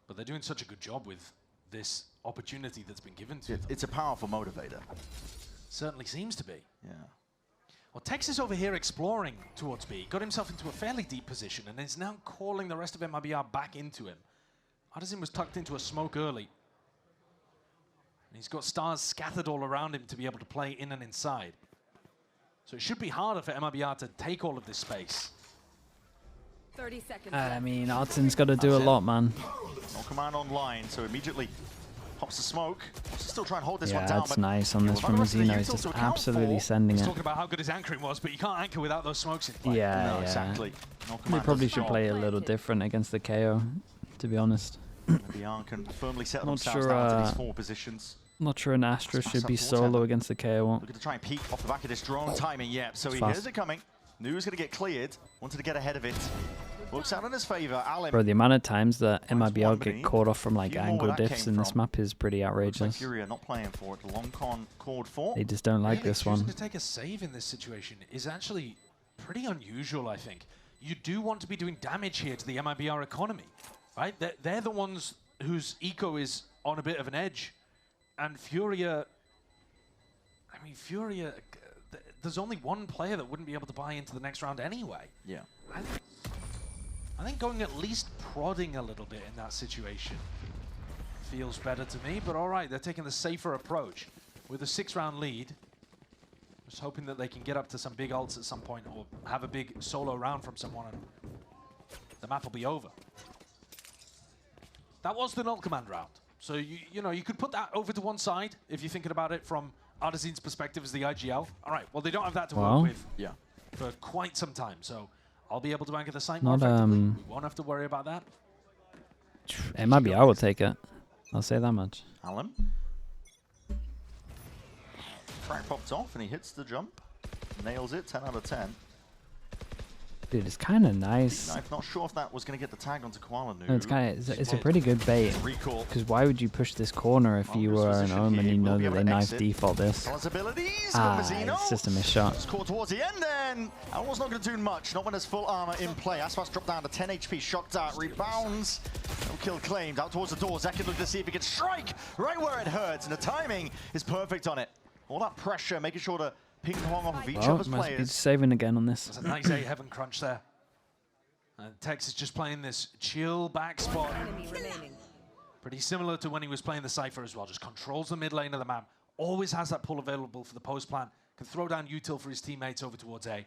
But they're doing such a good job with this opportunity that's been given to them. It's a powerful motivator. Certainly seems to be. Yeah. Well, Tex is over here exploring towards B. Got himself into a fairly deep position and is now calling the rest of MIBR back into him. Artisan was tucked into a smoke early. And he's got stars scattered all around him to be able to play in and inside. So it should be harder for MIBR to take all of this space. 30 seconds I left. mean, Artisan's got to do a lot, man. No command online, so immediately Pops the smoke. Still trying to hold this Yeah, one down. that's nice on this from Mazino. He's just absolutely sending He's it. talking about how good his anchoring was, but you can't anchor without those smokes in play. Yeah, No, yeah. exactly. No They command probably does the should job. play a little different against the KO, to be honest. MIBR can firmly set Not themselves sure, down to these 4 positions. Not sure an Astra Pass should up be towards solo Heaven. against the KO. Looking to try and peek off the back of this drone timing. Yep, so he fast. hears it coming. Knew he was going to get cleared. Wanted to get ahead of it. Works out in his favor. Alim. Bro, the amount of times that Finds MIBR one get beneath. caught off from like Few more angle where that diffs came in this from. map is pretty Looks like outrageous. Furia not playing for it. Long con called for. They just don't like Really this choosing one. to take a save in this situation is actually pretty unusual, I think. You do want to be doing damage here to the MIBR economy, right? They're the ones whose eco is on a bit of an edge. And Furia, I mean, Furia, there's only one player that wouldn't be able to buy into the next round anyway. Yeah. I think going at least prodding a little bit in that situation feels better to me, but all right, they're taking the safer approach. With a 6-round lead, just hoping that they can get up to some big ults at some point or have a big solo round from someone and the map will be over. That was the null command round. So, you know, you could put that over to one side if you're thinking about it from Artisan's perspective as the IGL. All right, well, they don't have that to work with for quite some time, so I'll be able to anchor the site more effectively. We won't have to worry about that. MIBR will take it. I'll say that much. Alim. Frag popped off and he hits the jump. Nails it, 10 out of 10. Dude, it's kind of nice. I'm not sure if that was going to get the tag onto Koala Nu. No, it's kind of it's a pretty good bait. Recall. Because why would you push this corner if you were an Omen and you know that they knife default this? Possibilities. It's just a missed shot. Scored towards the end then. Almost not going to do much. Not when there's full armor in play. Aspas dropped down to 10 HP. Shocked out. Rebounds. No kill claimed. Out towards the door. Zekin looking to see if he can strike right where it hurts. And the timing is perfect on it. All that pressure, making sure to ping pong off of each other's Must be players. saving again on this. There's a nice A heaven crunch there. And Tex is just playing this chill back spot. Enemy remaining. Pretty similar to when he was playing the Cypher as well. Just controls the mid lane of the map. Always has that pull available for the post plan. Can throw down util for his teammates over towards A.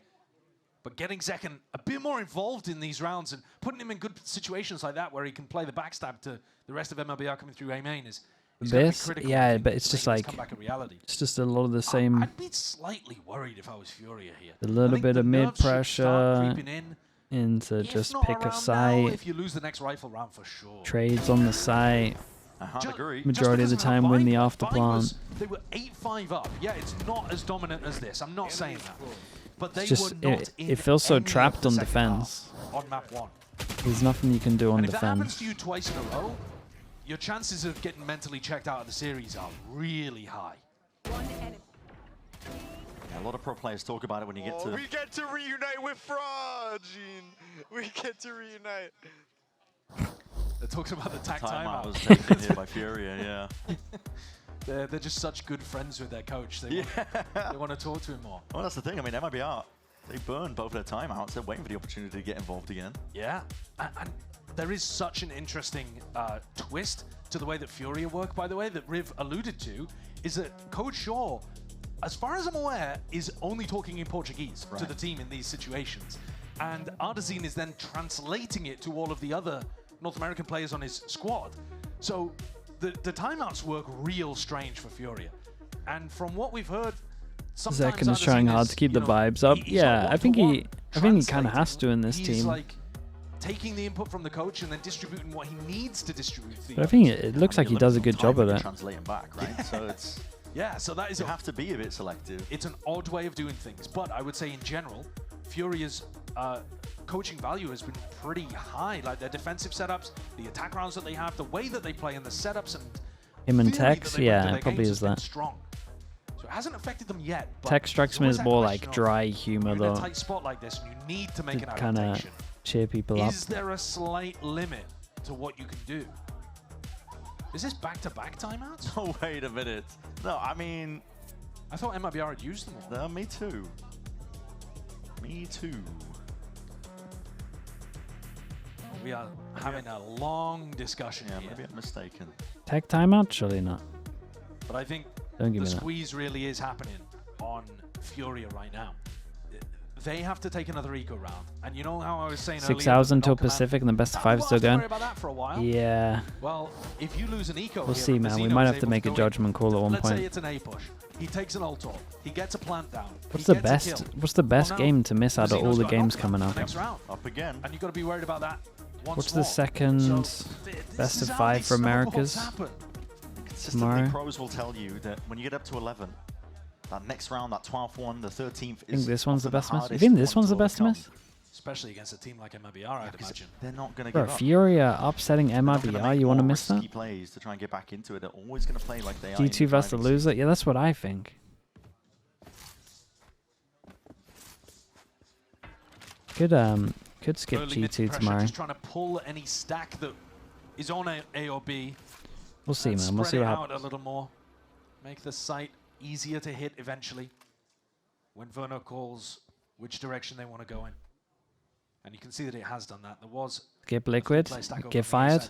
But getting Zekin a bit more involved in these rounds and putting him in good situations like that where he can play the backstab to the rest of MLBR coming through A main is This, critical, yeah, I think, but it's to just making like this comeback a reality. it's just a lot of the same. I'd be slightly worried if I was Furia here. A little I think bit the of nerves mid should start pressure creeping in. into If just not pick a around now, site. if you lose the next rifle round for sure. Trades on the site. I hard agree. Majority of the time win the after plant. They were 8-5 up. Yeah, it's not as dominant as this. I'm not saying that. But they Just were not it feels so in any trapped of the on second defense. half on map 1. There's nothing you can do on And if that happens defense. to you twice in a row, your chances of getting mentally checked out of the series are really high. One enemy. Yeah, a lot of pro players talk about it when you get to... We get to reunite with Fraud, Gene. We get to reunite. They're talking about the tag Timeout timeout. was taken here by Furia, yeah. They're just such good friends with their coach. They want to talk to him more. Well, that's the thing. I mean, MIBR, they burned both their timeouts. They're waiting for the opportunity to get involved again. Yeah, and there is such an interesting twist to the way that Furia work, by the way, that Riv alluded to, is that Coach Shaw, as far as I'm aware, is only talking in Portuguese to the team in these situations. And Artisan is then translating it to all of the other North American players on his squad. So the timeouts work real strange for Furia. And from what we've heard, sometimes Zekin is trying hard to keep the vibes up. Yeah, I think he kind of has to in this he's team. like taking the input from the coach and then distributing what he needs to distribute. But I think it looks like he does a good job at it. Translating back, right? So it's... Yeah, so that is You have to be a bit selective. it's an odd way of doing things, but I would say in general, Furia's coaching value has been pretty high. Like their defensive setups, the attack rounds that they have, the way that they play, and the setups and Him and theory that Tex, they bring to yeah, their it probably games is has been that. strong. So it hasn't affected them yet. But Tex strikes me there's as always more that like question of, dry humor you're in a though, tight spot like this, and you need to make to an kind of adaptation. cheer people up. Is there a slight limit to what you can do? Is this back-to-back timeouts? Oh, wait a minute. No, I mean... I thought MIBR had used them all. No, me too. Me too. We are having a long discussion Yeah, here. maybe I'm mistaken. Tech timeout? Surely not. But I think Don't give the me that. squeeze really is happening on Furia right now. they have to take another eco round. And you know how I was saying 6,000 till Pacific and the best of 5 is still going. About that for a while. Yeah. Well, if you lose an eco, We'll see, man. We might have to make a judgment call at one Let's say point. it's an A push. He takes an ult. He gets a plant down. What's the best? What's the best game to miss out of all the games coming out? Next round. Up again. And you've got to be worried about that. What's the second best of 5 for Americas? Consistently, pros will tell you that when you get up to 11, that next round, that 12th one, the 13th is. I think this one's the best miss. You think this one's the best miss? Especially against a team like MIBR, I'd imagine. They're not going to Bro, give up. Furia upsetting MIBR, you want to miss that? Plays to try and get back into it. They're always going to play like they are. G2 versus the loser? Yeah, that's what I think. Could skip G2 tomorrow. Just trying to pull any stack that is on A or B. We'll see, man. We'll see what happens. Out a little more. Make the site easier to hit eventually. When Verno calls which direction they want to go in. And you can see that it has done that. There was skip Liquid, get fired.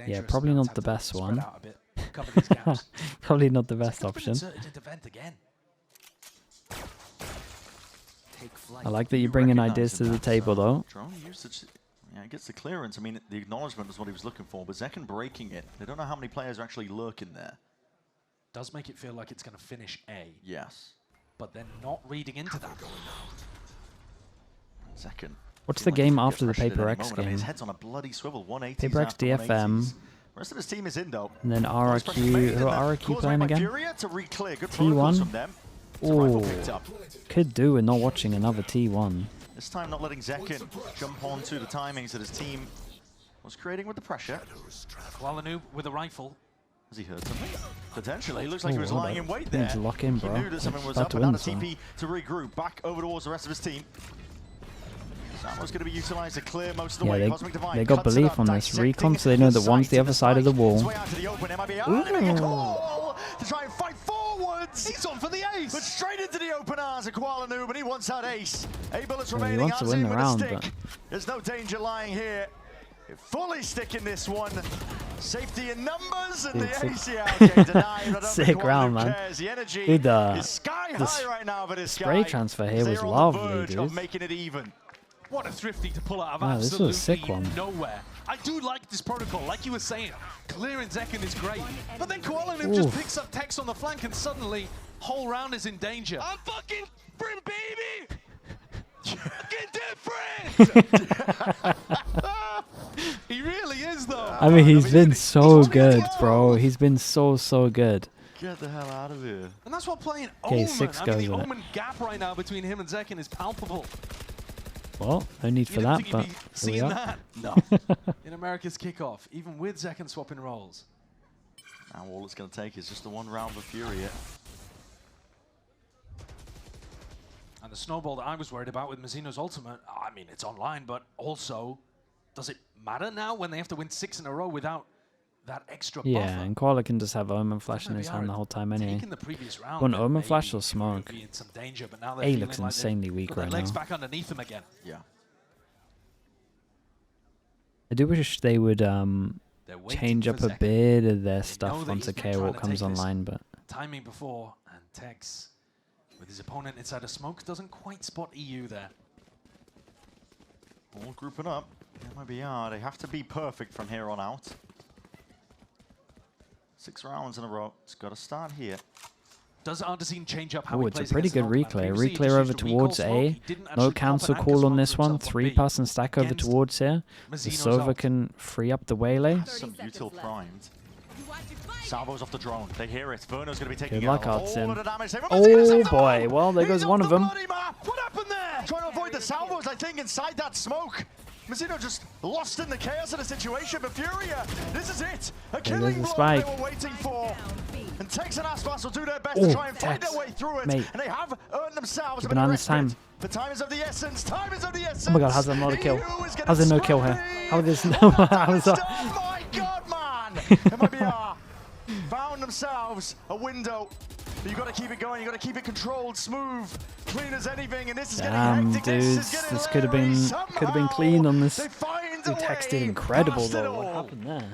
Yeah, probably not the best one. Probably not the best option. I like that you're bringing ideas to the table, though. Drone usage, yeah, it gets the clearance. I mean, the acknowledgement is what he was looking for, but Zekken breaking it. They don't know how many players are actually lurking there. Does make it feel like it's going to finish A. Yes. But they're not reading into that. Zekken. What's the game after the Paper X game? His head's on a bloody swivel. 180s Paper X DFM. Rest of his team is in though. And then RRQ. Who are RRQ playing again? T1. Oh, could do with not watching another T1. This time not letting Zekken jump onto the timings that his team was creating with the pressure. Kuala with a rifle. Has he hurt something? Potentially. He looks like he was lying in wait there. Need to lock in, bro. He knew that something was up, but now the TP to regroup. Back over towards the rest of his team. Samo's going to be utilized to clear most of the way. They got belief on this recon, so they know that one's the other side of the wall. To try and fight forwards. He's on for the ace. But straight into the open arms of Kuala Noob, and he wants that ace. 8 bullets remaining. He wants to win the round, but there's no danger lying here. Fully sticking this one. Safety in numbers, and the ACL denied. Sick round, man. The energy is sky high right now for this guy. Spray transfer here was lovely, dude. Of making it even. What a thrifty to pull out of this was a sick one. Nowhere. I do like this protocol, like you were saying. Clearing Zekken is great. But then Kuala Noob just picks up Tex on the flank and suddenly whole round is in danger. I'm fucking different, baby! Fucking different! He really is, though. I mean, he's been so good, bro. He's been so good. Get the hell out of here. And that's what playing Okay, Omen. 6 I goes mean, the with Omen gap right now between him and Zekken is palpable. Well, no need for that, but here we are. That? No. In America's Kickoff, even with Zekken swapping roles. Now all it's going to take is just the one round for Furia. And the snowball that I was worried about with Mazzino's ultimate, I mean, it's online, but also, does it matter now when they have to win 6 in a row without that extra buffer? Yeah, and Koala can just have Omen Flash in his hand the whole time anyway. Want Omen Flash or Smoke? A looks insanely weak right now. Legs back underneath him again. Yeah. I do wish they would change up a bit of their stuff once a KO comes online, but timing before, and Tex with his opponent inside a smoke doesn't quite spot EU there. All grouping up. MIBR, they have to be perfect from here on out. 6 rounds in a row. It's got to start here. Does Ardazine change up how he plays? It's a pretty good reclear. Reclear over towards A. No cancel call on this one. 3-pass and stack over towards here. The Sova can free up the waylay. Some util primed. Salvo's off the drone. They hear it. Verno's going to be taking good luck, all of the damage. Oh boy. Well, there goes one of them. What happened there? Trying to avoid the salvos, I think, inside that smoke. Mazzino just lost in the chaos of the situation, but Furia, this is it. A killing blow they were waiting for. And Tex and Aspas will do their best to try and find their way through it. And they have earned themselves a bit of respite. The time is of the essence. Time is of the essence. Oh my god, how's there not a kill? How's there no kill here? How is no? How's that? Oh my god, man! MIBR found themselves a window. But you got to keep it going. You got to keep it controlled, smooth, clean as anything. And this is getting hectic. This could have been clean on this. The text did incredible though. What happened there?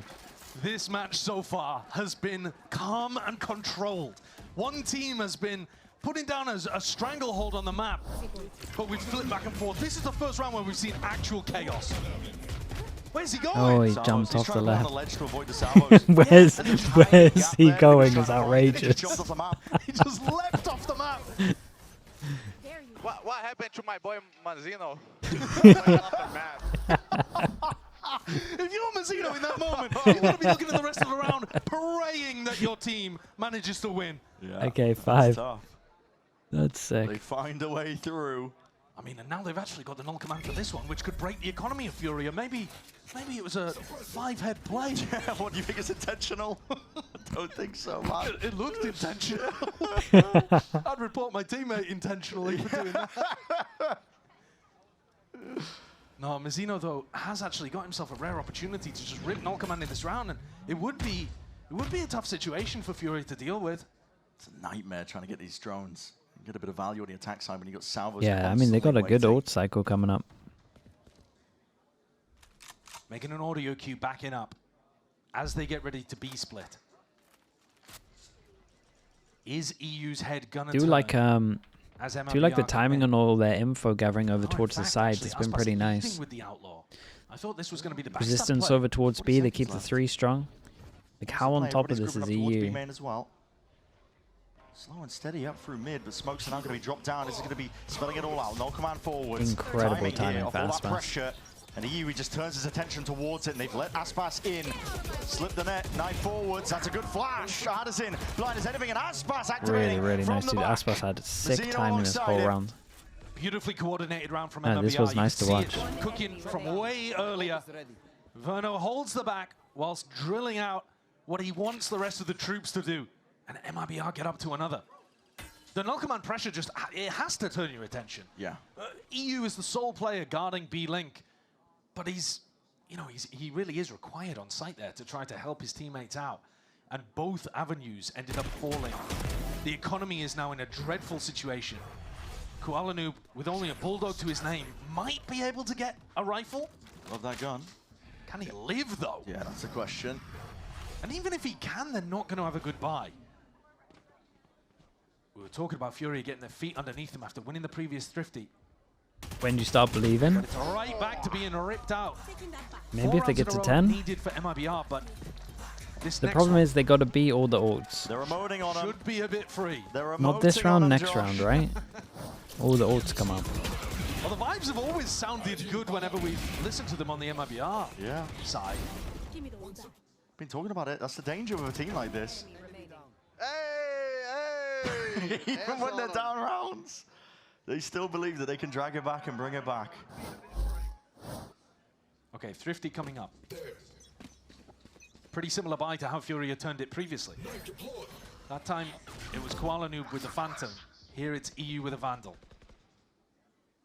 This match so far has been calm and controlled. One team has been putting down a stranglehold on the map, but we've flipped back and forth. This is the first round where we've seen actual chaos. Where's he going? Oh, he Salvos, jumped he's off the trying to go on left. the ledge to avoid the salvos. Where's There's a tiny where's gap he there. going? He's Is trying to run. He just outrageous. jumped off the map. He just leapt off the map. What happened to my boy Manzino? If you're Mazzino in that moment, you want to be looking at the rest of the round, praying that your team manages to win. Yeah, Okay, that's 5. tough. That's They sick. find a way through. I mean, and now they've actually got the null command for this one, which could break the economy of Furia. Maybe it was a 5-head play. Yeah, what do you think is intentional? I don't think so, man. It looked intentional. I'd report my teammate intentionally for doing that. No, Mazzino, though, has actually got himself a rare opportunity to just rip null command in this round, and it would be a tough situation for Furia to deal with. It's a nightmare trying to get these drones. You get a bit of value on the attack side when you got salvos. Yeah, I mean, they got a constantly good waiting. ult cycle coming up. Making an audio cue backing up as they get ready to be split. Is EU's head gonna Do turn like as do like the MIBR timing come in? on all their info gathering over Oh, in towards the fact, sides. actually, It's been Aspas pretty leading nice. with the Outlaw. I thought this was going to be the backstab Resistance play. over towards 40 B. They seconds keep the left. 3 strong. Like how on top of this is EU? EU? Main as well. Slow and steady up through mid, but smokes are now going to be dropped down. This is going to be spelling it all out. No command forwards. Incredible timing here of for all that Aspas. pressure. And EU, he just turns his attention towards it, and they've let Aspas in. Slip the net, knife forwards. That's a good flash. Addison, blind as anything, and Aspas activating Really from nice, the dude. back. Aspas had sick Mazzino timing this alongside whole him. round. Beautifully coordinated round from Yeah, MIBR. this was You nice can to see watch. it cooking from way earlier. Verno holds the back whilst drilling out what he wants the rest of the troops to do. And MIBR get up to another. The null command pressure just, it has to turn your attention. Yeah. EU is the sole player guarding B-Link, but he really is required on site there to try to help his teammates out. And both avenues ended up falling. The economy is now in a dreadful situation. Koala Noob, with only a bulldog to his name, might be able to get a rifle. Love that gun. Can he live, though? Yeah, that's the question. And even if he can, they're not going to have a good buy. We were talking about Furia getting their feet underneath them after winning the previous Thrifty. When do you start believing? But it's right back to being ripped out. Maybe if they get to 4 rounds in a row 10. needed for MIBR, but this The next problem one is they got to beat all the ults. They're emoting on him. should be a bit free. They're Not this emoting round, on him, next Josh. round, right? All the ults come up. Well, the vibes have always sounded good whenever we've listened to them on the MIBR Yeah. side. Been talking about it. That's the danger of a team like this. Hey! Even when they're down rounds, they still believe that they can drag it back and bring it back. Okay, Thrifty coming up. Pretty similar buy to how Furia turned it previously. That time, it was Koala Noob with the Phantom. Here it's EU with a Vandal.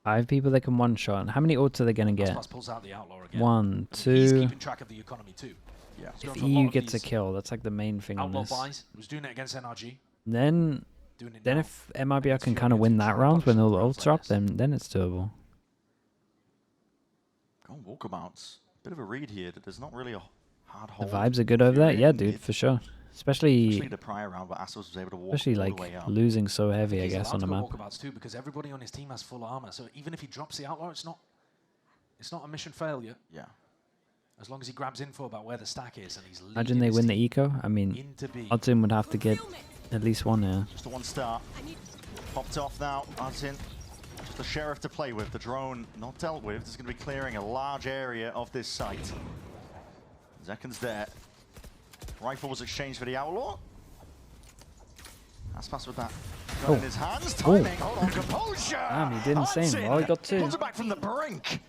5 people that can one-shot. How many ults are they going to get? Aspas pulls out the Outlaw again. 1, He's 2. keeping track of the economy too. Yeah. He's going If for a lot EU of gets a these kill, that's like the main thing on Outlaw this. buys. He was doing it against NRG. Then Doing it Then now. if MIBR It's can Furia kind of win to that try and round when punish all the rounds ults like are up, this. then it's doable. Go on walkabouts. Bit of a read here that there's not really a hard The hold. vibes are good over there, Furia yeah, in dude, mid, for sure. Especially Especially the prior round, but Astos was able to walk especially all like the way up. losing so heavy, I He's guess, allowed on the to go map. walkabouts too, because everybody on his team has full armor. So even if he drops the Outlaw, it's not a mission failure. Yeah. As long as he grabs info about where the stack is and he's leading Imagine they his win the team eco. I mean, into B. Oddsum would have to get at least one here. Just a one star. Popped off now. Oddsum. Just a sheriff to play with. The drone not dealt with. There's going to be clearing a large area of this site. Zekan's there. Rifle was exchanged for the Outlaw. Aspas with that gun in his hands. Timing. Hold on. Composure. Damn, he didn't say him. Well, he got 2. Pulls it back from the brink.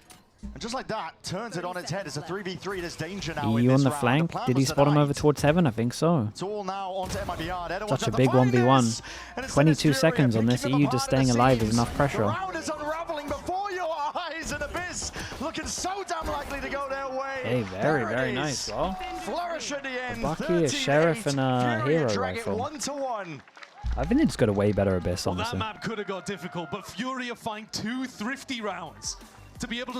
And just like that, turns it on its head. It's a 3v3. There's danger now in EU this on the round. flank. plan Did he was spot him over tonight. towards heaven? I think so. It's all now onto MIBR. They're the ones Such a at the big 1v1. finest. And instead 22 it's seconds Furia on this. picking EU them just apart at staying the alive is seams. enough pressure. The round is unraveling before your eyes, and Abyss looking so damn likely to go their way. Hey, very, There it very is. nice, well. Flourish at the end. Bucky, a sheriff, and a 13-8. hero Furia drag it rifle. 1-1. I think they just got a way better Abyss, Well, that honestly. map could have got difficult, but Furia find 2 Thrifty rounds to be able to